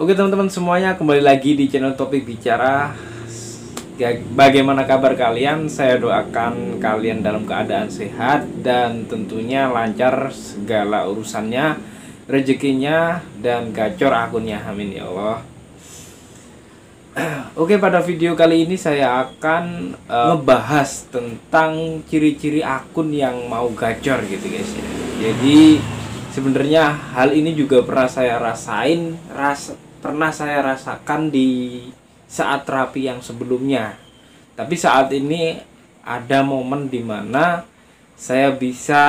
Oke teman-teman semuanya, kembali lagi di channel Topik Bicara. Bagaimana kabar kalian? Saya doakan kalian dalam keadaan sehat dan tentunya lancar segala urusannya, rezekinya dan gacor akunnya. Amin ya Allah. Oke, pada video kali ini saya akan ngebahas tentang ciri-ciri akun yang mau gacor gitu guys ya. Jadi sebenarnya hal ini juga pernah saya rasakan di saat terapi yang sebelumnya. Tapi saat ini ada momen dimana saya bisa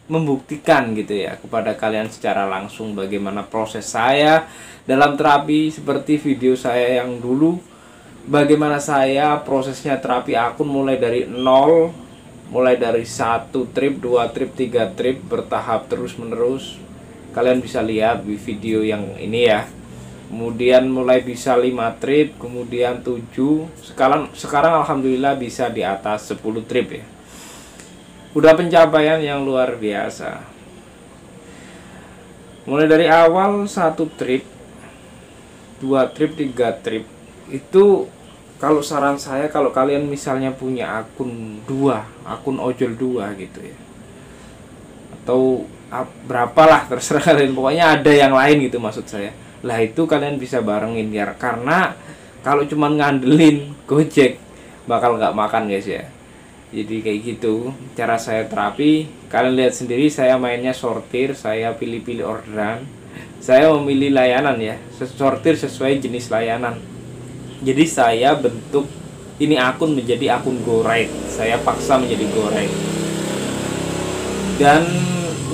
membuktikan gitu ya kepada kalian secara langsung bagaimana proses saya dalam terapi, seperti video saya yang dulu, bagaimana saya prosesnya terapi akun mulai dari nol, mulai dari 1 trip, 2 trip, 3 trip bertahap terus menerus. Kalian bisa lihat di video yang ini ya. Kemudian mulai bisa 5 trip, kemudian 7. Sekarang alhamdulillah bisa di atas 10 trip ya. Udah pencapaian yang luar biasa. Mulai dari awal 1 trip, 2 trip, 3 trip. Itu kalau saran saya, kalau kalian misalnya punya akun 2, akun ojol 2 gitu ya, atau berapalah terserah kalian, pokoknya ada yang lain gitu maksud saya. Lah itu kalian bisa barengin ya, karena kalau cuman ngandelin Gojek bakal nggak makan guys ya. Jadi kayak gitu cara saya terapi. Kalian lihat sendiri, saya mainnya sortir, saya pilih-pilih orderan, saya memilih layanan ya, sortir sesuai jenis layanan. Jadi saya bentuk ini akun menjadi akun goreng, saya paksa menjadi goreng, dan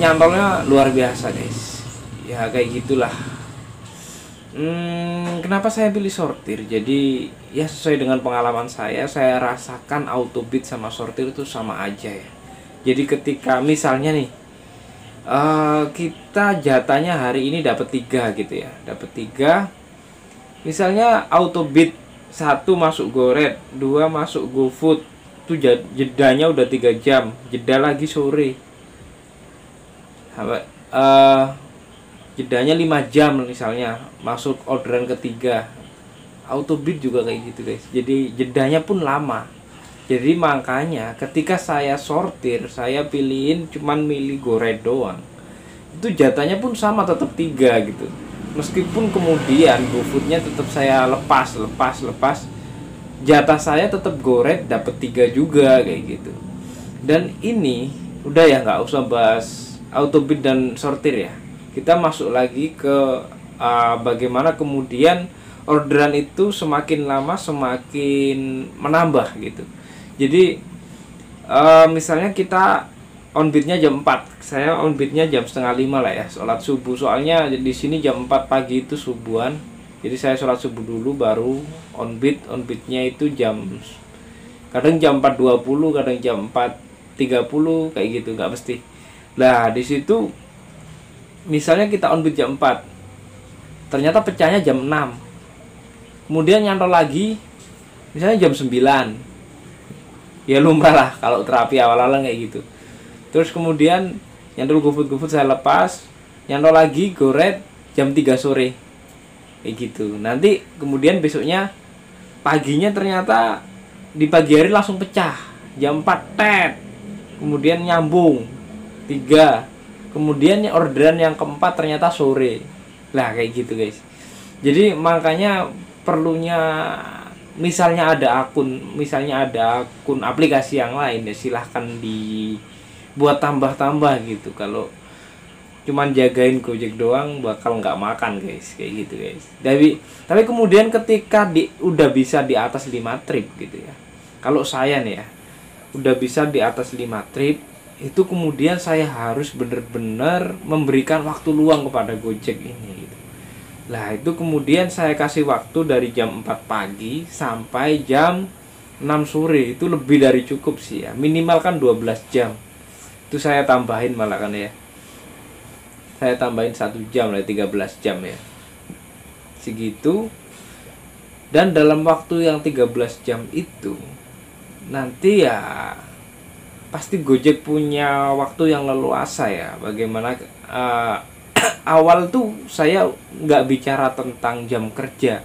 nyantolnya luar biasa guys ya. Kayak gitulah. Kenapa saya pilih sortir? Jadi ya sesuai dengan pengalaman saya rasakan autobid sama sortir itu sama aja ya. Jadi ketika misalnya nih kita jatahnya hari ini dapat 3 gitu ya, dapat 3, misalnya autobid 1 masuk GoRed, 2 masuk GoFood, itu jedanya udah 3 jam, jeda lagi sore, jedanya 5 jam misalnya, masuk orderan ketiga. Autobid juga kayak gitu guys, jadi jedanya pun lama. Jadi makanya ketika saya sortir, saya pilihin cuman milih GoRed doang, itu jatahnya pun sama, tetap 3 gitu. Meskipun kemudian GoFoodnya tetap saya lepas, jatah saya tetap GoRed dapat 3 juga kayak gitu. Dan ini udah ya, nggak usah bahas autobid dan sortir ya. Kita masuk lagi ke bagaimana kemudian orderan itu semakin lama semakin menambah gitu. Jadi misalnya kita onbidnya jam 4, saya onbidnya jam setengah 5 lah ya, sholat subuh. Soalnya di sini jam 4 pagi itu subuhan. Jadi saya sholat subuh dulu baru onbid. Onbidnya itu kadang jam 4.20, kadang jam 4.30 kayak gitu, nggak mesti. Nah di situ misalnya kita onbid jam 4, ternyata pecahnya jam 6, kemudian nyantol lagi misalnya jam 9, ya lumrah lah kalau terapi awal-awal kayak gitu. Terus kemudian nyantol GoFood saya lepas, nyantol lagi GoRed jam 3 sore kayak gitu. Nanti kemudian besoknya paginya ternyata di pagi hari langsung pecah jam 4 tet, kemudian nyambung 3, kemudian orderan yang keempat ternyata sore. Lah kayak gitu guys. Jadi makanya perlunya misalnya ada akun aplikasi yang lain ya, silahkan dibuat tambah-tambah gitu. Kalau cuman jagain Gojek doang bakal nggak makan guys, kayak gitu guys. Tapi kemudian ketika udah bisa di atas 5 trip gitu ya, kalau saya nih ya udah bisa di atas 5 trip, itu kemudian saya harus benar-benar memberikan waktu luang kepada Gojek ini gitu. Lah itu kemudian saya kasih waktu dari jam 4 pagi sampai jam 6 sore. Itu lebih dari cukup sih ya, minimal kan 12 jam. Itu saya tambahin malah kan ya, saya tambahin 1 jam lah, 13 jam ya, segitu. Dan dalam waktu yang 13 jam itu nanti ya pasti Gojek punya waktu yang leluasa ya, bagaimana awal tuh saya nggak bicara tentang jam kerja.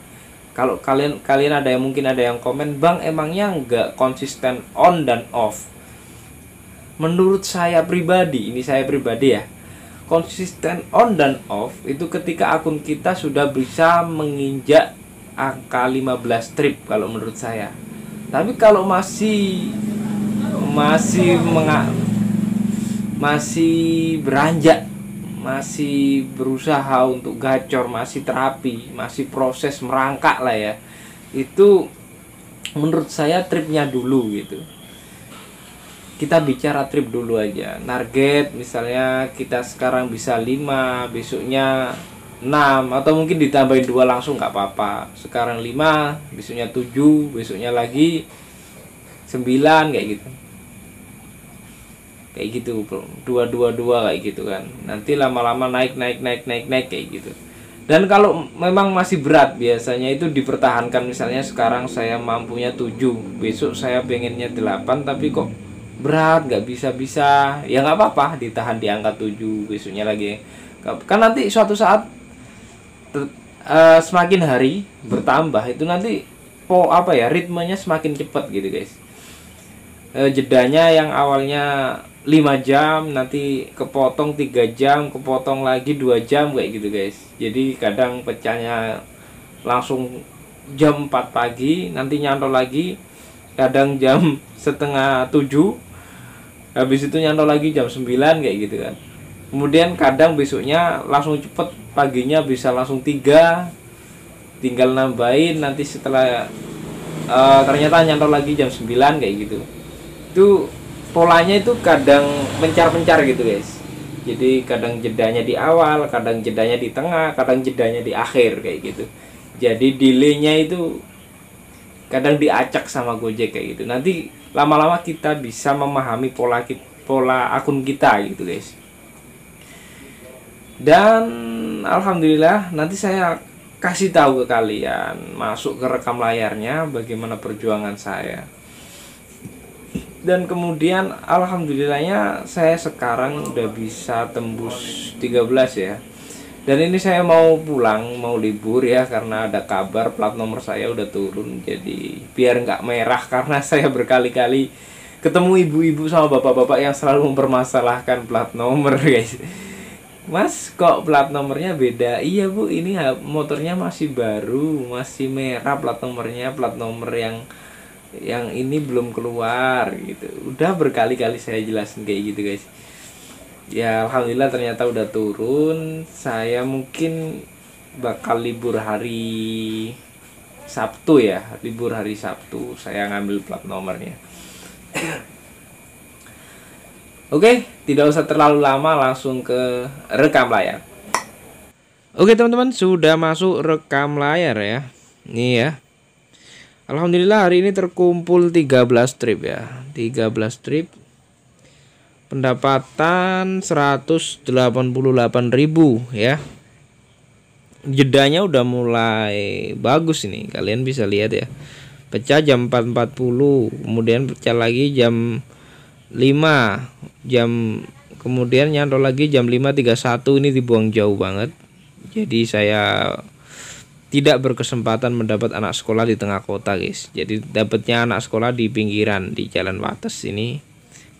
Kalau kalian ada yang mungkin ada yang komen, Bang emangnya nggak konsisten on dan off? Menurut saya pribadi, ini saya pribadi ya, konsisten on dan off itu ketika akun kita sudah bisa menginjak angka 15 trip kalau menurut saya. Tapi kalau masih beranjak, masih berusaha untuk gacor, masih terapi, masih proses merangkak lah ya, itu menurut saya tripnya dulu gitu. Kita bicara trip dulu aja. Target misalnya kita sekarang bisa 5, besoknya 6, atau mungkin ditambahin 2 langsung nggak apa-apa. Sekarang 5, besoknya 7, besoknya lagi 9, kayak gitu. Kayak gitu, 2 kayak gitu kan. Nanti lama-lama naik kayak gitu. Dan kalau memang masih berat, biasanya itu dipertahankan. Misalnya sekarang saya mampunya 7, besok saya pengennya 8, tapi kok berat, nggak bisa, ya nggak apa-apa, ditahan di angka 7, besoknya lagi. Kan nanti suatu saat semakin hari bertambah itu nanti ritmenya semakin cepat gitu guys. Jedanya yang awalnya 5 jam nanti kepotong 3 jam, kepotong lagi 2 jam kayak gitu guys. Jadi kadang pecahnya langsung jam 4 pagi, nanti nyantol lagi kadang jam setengah 7, habis itu nyantol lagi jam 9 kayak gitu kan. Kemudian kadang besoknya langsung cepet, paginya bisa langsung 3, tinggal nambahin nanti setelah ternyata nyantol lagi jam 9 kayak gitu. Itu polanya itu kadang mencar-mencar gitu guys. Jadi kadang jedanya di awal, kadang jedanya di tengah, kadang jedanya di akhir kayak gitu. Jadi delaynya itu kadang diacak sama Gojek kayak gitu. Nanti lama-lama kita bisa memahami pola akun kita gitu guys. Dan alhamdulillah nanti saya kasih tahu ke kalian, masuk ke rekam layarnya bagaimana perjuangan saya. Dan kemudian alhamdulillahnya saya sekarang udah bisa tembus 13 ya. Dan ini saya mau pulang, mau libur ya, karena ada kabar plat nomor saya udah turun. Jadi biar nggak merah, karena saya berkali-kali ketemu ibu-ibu sama bapak-bapak yang selalu mempermasalahkan plat nomor guys. Mas kok plat nomornya beda? Iya bu, ini motornya masih baru, masih merah plat nomornya, plat nomor yang ini belum keluar gitu. Udah berkali-kali saya jelasin kayak gitu guys. Ya alhamdulillah ternyata udah turun. Saya mungkin bakal libur hari Sabtu ya, libur hari Sabtu saya ngambil plat nomornya. Oke, tidak usah terlalu lama, langsung ke rekam layar. Oke teman-teman, sudah masuk rekam layar ya. Ini ya. Alhamdulillah hari ini terkumpul 13 trip ya. 13 trip. Pendapatan 188.000 ya. Jedanya udah mulai bagus ini. Kalian bisa lihat ya. Pecah jam 4.40, kemudian pecah lagi jam 5 jam, kemudian nyantol lagi jam 5.31. Ini dibuang jauh banget. Jadi saya tidak berkesempatan mendapat anak sekolah di tengah kota guys. Jadi dapatnya anak sekolah di pinggiran, di jalan Wates ini.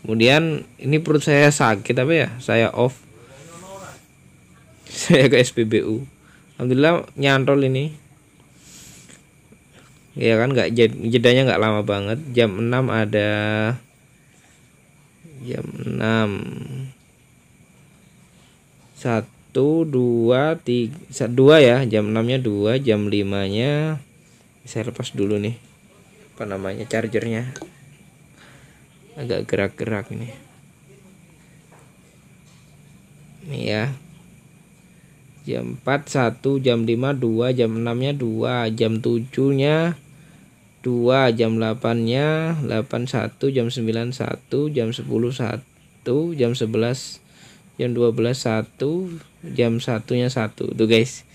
Kemudian ini perut saya sakit apa ya, saya off. Saya ke SPBU. Alhamdulillah nyantol ini. Ya kan, nggak jedanya nggak lama banget. Jam 6 ada, jam 6 1 2 3 2 ya, jam 6 nya 2, jam 5 nya saya lepas dulu nih apa namanya, chargernya agak gerak-gerak ini ya. Jam 4 1, jam 5 2, jam 6 nya 2, jam 7 nya 2, jam 8 nya 8 1, jam 9 1, jam 10 1, jam 11, jam 12 1, jam 1 nya 1 tuh guys.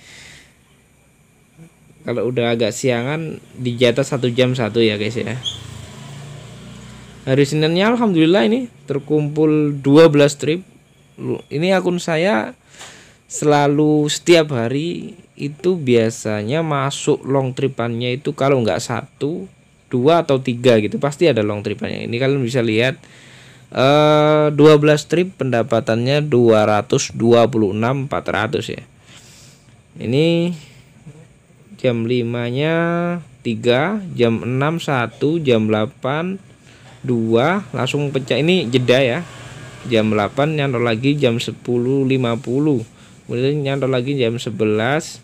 Kalau udah agak siangan di jatah 1 jam 1 ya guys ya. Hari Seninnya alhamdulillah ini terkumpul 12 trip. Ini akun saya selalu setiap hari itu biasanya masuk long tripannya itu kalau nggak satu, dua atau tiga gitu pasti ada long tripannya. Ini kalian bisa lihat 12 trip pendapatannya 226.400 ya. Ini jam 5 nya 3, jam 6 1, jam 8 2, langsung pecah. Ini jeda ya. Jam 8 nyantol lagi jam 10.50. Kemudian nyantol lagi jam 11,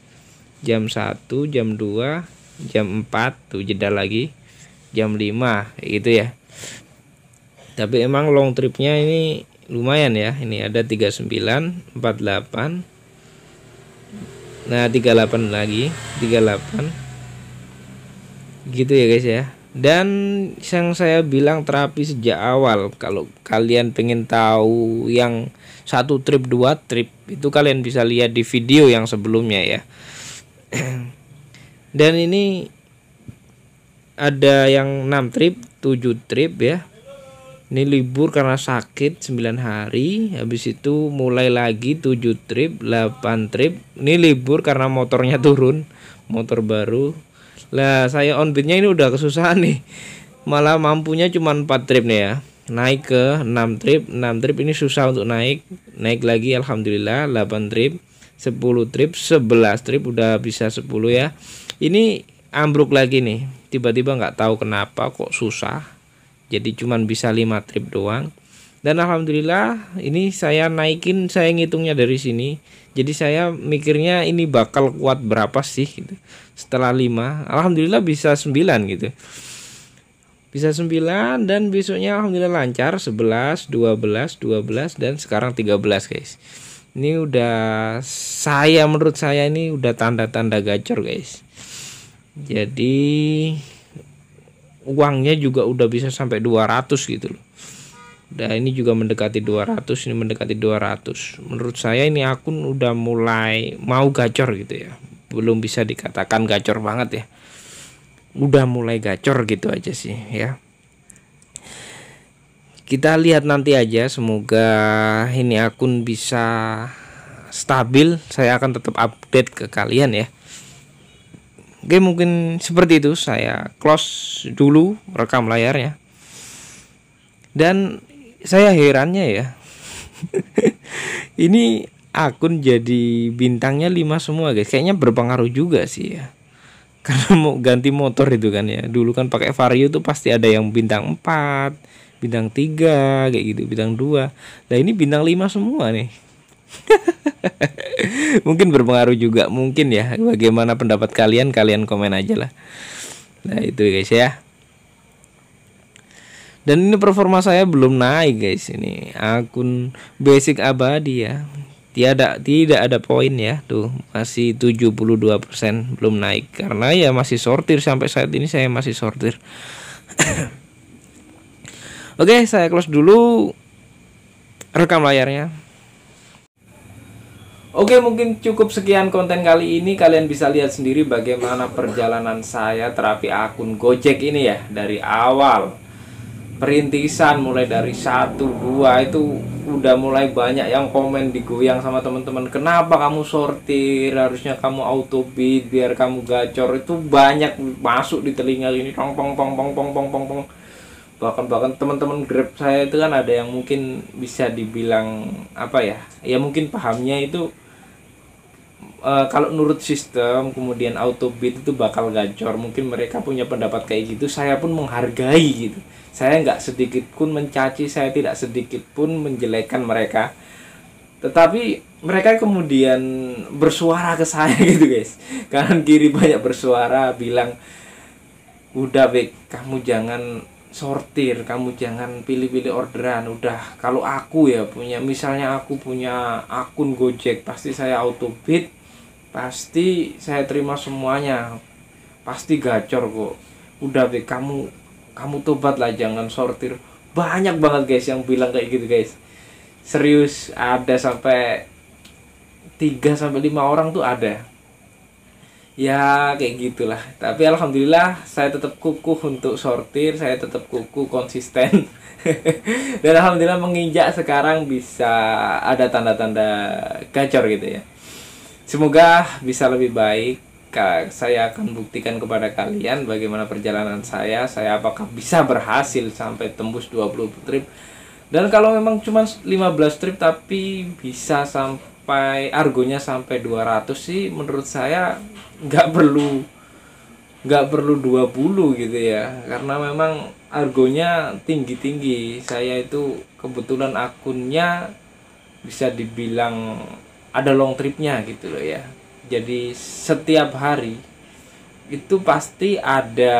jam 1, jam 2, jam 4 tuh jeda lagi. Jam 5 gitu ya. Tapi emang long tripnya ini lumayan ya. Ini ada 39, 48. Nah 38 lagi, 38 gitu ya guys ya. Dan yang saya bilang terapi sejak awal, kalau kalian pengen tahu yang 1 trip 2 trip itu kalian bisa lihat di video yang sebelumnya ya. Dan ini ada yang 6 trip 7 trip ya. Ini libur karena sakit 9 hari. Habis itu mulai lagi 7 trip 8 trip. Ini libur karena motornya turun, motor baru. Lah saya on beatnya ini udah kesusahan nih. Malah mampunya cuma 4 trip nih ya. Naik ke 6 trip. 6 trip ini susah untuk naik. Naik lagi alhamdulillah 8 trip, 10 trip, 11 trip udah bisa 10 ya. Ini ambruk lagi nih. Tiba-tiba nggak tahu kenapa kok susah. Jadi cuman bisa 5 trip doang. Dan alhamdulillah ini saya naikin, saya ngitungnya dari sini. Jadi saya mikirnya ini bakal kuat berapa sih gitu. Setelah 5, alhamdulillah bisa 9 gitu. Bisa 9 dan besoknya alhamdulillah lancar 11, 12, 12 dan sekarang 13 guys. Ini udah menurut saya ini udah tanda-tanda gacor guys. Jadi uangnya juga udah bisa sampai 200 gitu loh. Dan ini juga mendekati 200, ini mendekati 200. Menurut saya ini akun udah mulai mau gacor gitu ya. Belum bisa dikatakan gacor banget ya. Udah mulai gacor gitu aja sih ya. Kita lihat nanti aja, semoga ini akun bisa stabil. Saya akan tetap update ke kalian ya. Oke, mungkin seperti itu. Saya close dulu rekam layarnya. Dan saya herannya ya. Ini akun jadi bintangnya 5 semua guys. Kayaknya berpengaruh juga sih ya. Karena mau ganti motor itu kan ya. Dulu kan pakai Vario tuh pasti ada yang bintang 4, bintang 3 kayak gitu, bintang 2. Nah, ini bintang 5 semua nih. Mungkin berpengaruh juga, mungkin ya. Bagaimana pendapat kalian? Kalian komen aja lah. Nah itu guys ya. Dan ini performa saya belum naik guys. Ini akun basic abadi ya. Tidak ada poin ya. Tuh masih 72% belum naik. Karena ya masih sortir, sampai saat ini saya masih sortir. Oke, saya close dulu rekam layarnya. Oke, mungkin cukup sekian konten kali ini. Kalian bisa lihat sendiri bagaimana perjalanan saya terapi akun Gojek ini ya. Dari awal perintisan, mulai dari 1, 2 itu udah mulai banyak yang komen, digoyang sama teman-teman. Kenapa kamu sortir? Harusnya kamu auto bid biar kamu gacor. Itu banyak masuk di telinga ini. Pong pong pong pong pong pong pong pong. Bahkan teman-teman Grab saya itu kan ada yang mungkin bisa dibilang apa ya? Ya mungkin pahamnya itu kalau nurut sistem kemudian auto bid itu bakal gacor. Mungkin mereka punya pendapat kayak gitu. Saya pun menghargai gitu. Saya nggak sedikit pun mencaci, saya tidak sedikit pun menjelekkan mereka. Tetapi mereka kemudian bersuara ke saya gitu guys. Kanan kiri banyak bersuara bilang, udah Bek, kamu jangan sortir, kamu jangan pilih-pilih orderan. Udah, kalau aku ya punya, misalnya aku punya akun Gojek, pasti saya auto bid, pasti saya terima semuanya, pasti gacor kok. Udah Bek, kamu tobat lah, jangan sortir. Banyak banget guys yang bilang kayak gitu guys. Serius, ada sampai 3-5 orang tuh ada. Ya kayak gitulah. Tapi alhamdulillah saya tetap kukuh untuk sortir, saya tetap kukuh konsisten. Dan alhamdulillah menginjak sekarang bisa ada tanda-tanda gacor gitu ya. Semoga bisa lebih baik. Saya akan buktikan kepada kalian bagaimana perjalanan saya apakah bisa berhasil sampai tembus 20 trip. Dan kalau memang cuma 15 trip tapi bisa sampai argonya sampai 200 sih, menurut saya nggak perlu 20 gitu ya, karena memang argonya tinggi-tinggi. Saya itu kebetulan akunnya bisa dibilang ada long tripnya gitu loh ya. Jadi setiap hari itu pasti ada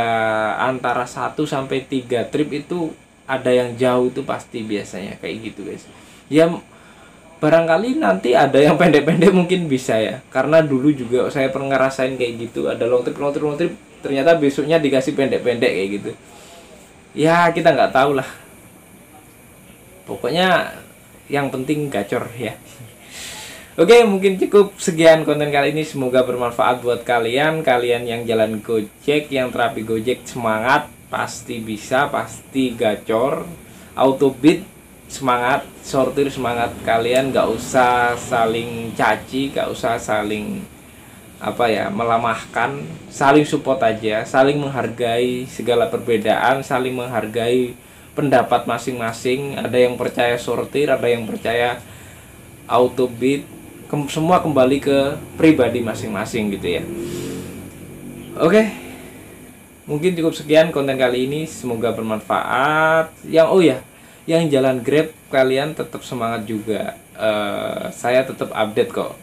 antara 1 sampai 3 trip, itu ada yang jauh itu pasti, biasanya kayak gitu guys. Ya barangkali nanti ada yang pendek-pendek mungkin bisa ya, karena dulu juga saya pernah ngerasain kayak gitu, ada long trip ternyata besoknya dikasih pendek-pendek kayak gitu. Ya kita nggak tahu lah, pokoknya yang penting gacor ya. Oke, mungkin cukup sekian konten kali ini. Semoga bermanfaat buat kalian. Kalian yang jalan Gojek, yang terapi Gojek, semangat. Pasti bisa, pasti gacor. Autobid, semangat. Sortir, semangat. Kalian gak usah saling caci, gak usah saling melamahkan. Saling support aja, saling menghargai segala perbedaan, saling menghargai pendapat masing-masing. Ada yang percaya sortir, ada yang percaya autobid. Semua kembali ke pribadi masing-masing gitu ya. Oke, mungkin cukup sekian konten kali ini. Semoga bermanfaat. Yang jalan Grab, kalian tetap semangat juga. Saya tetap update kok.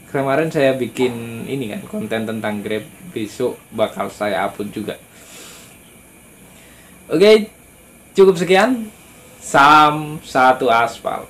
Kemarin saya bikin ini kan, konten tentang Grab, besok bakal saya upload juga. Oke, cukup sekian. Salam satu aspal.